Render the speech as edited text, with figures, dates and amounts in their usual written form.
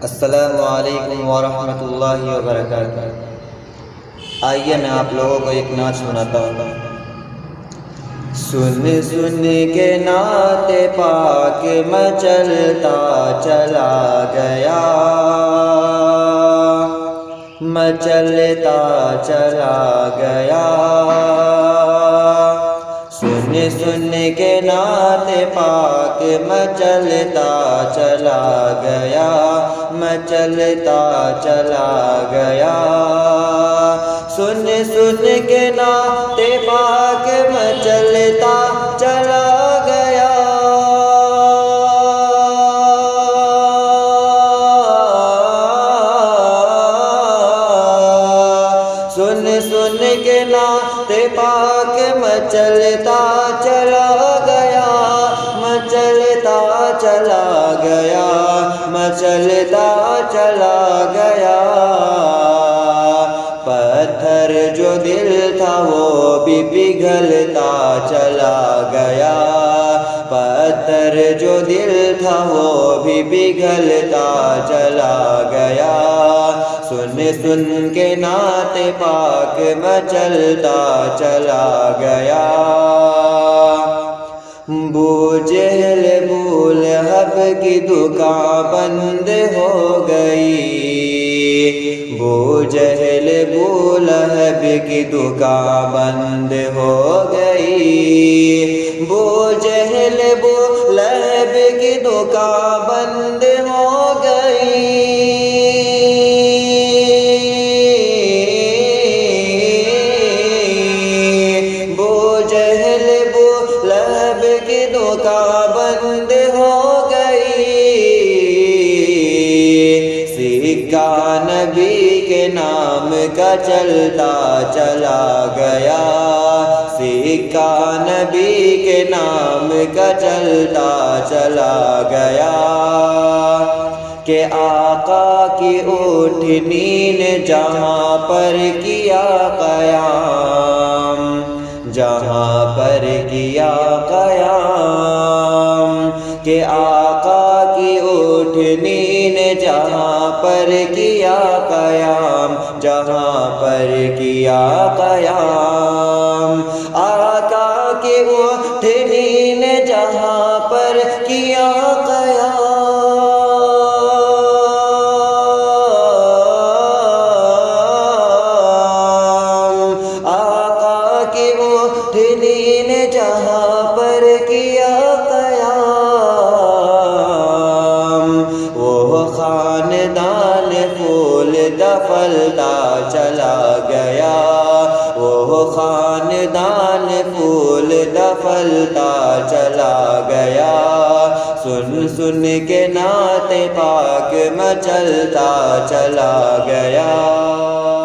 السلام علیکم ورحمۃ اللہ وبرکاتہ۔ آئیے میں آپ لوگوں کو ایک نعت سناتا ہوں۔ سن سن کے نعت پاک مچلتا چلا گیا، مچلتا چلا گیا۔ سن سن کے نعت پاک مچلتا چلا گیا، مچلتا چلا گیا۔ سن سن کے نعت پاک مچلتا چلا گیا۔ سن سن کے نعت پاک مچلتا چلا گیا، مچلتا چلا گیا، مچلتا چلا گیا۔ پتھر جو دل تھا وہ بھی پگھلتا چلا گیا، پتھر جو دل تھا وہ بھی پگھلتا چلا گیا۔ سن سن کے نعت پاک مچلتا چلا گیا۔ بو جہل بو لہب کی دکان بند ہو گئی، بو جہل بو لہب کی دکان بند ہو گئی، بو جہل بو لہب کی دکان بند ہو گئی۔ بو جہل بو لہب کی دکان بند ہو گئی۔ سکہ نبی کے نام کا چلتا چلا گیا، سکہ نبی کے نام کا چلتا چلا گیا۔ کہ آقا کی اٹھنی نے جہاں پر کیا قیام، جہاں پر کیا قیام۔ کہ آقا کی اٹھنی نے جہاں پر کیا قیام، جہاں پر کیا قیام۔ آقا کی اٹھنی نے جہاں پر کیا قیام۔ آقا کی اٹھنی نے جہاں پر کیا قیام۔ وہ خاندان پھول دفلتا چلا گیا، وہ خاندان پھول دفلتا چلا گیا۔ سن سن کے نعت پاک مچلتا چلا گیا۔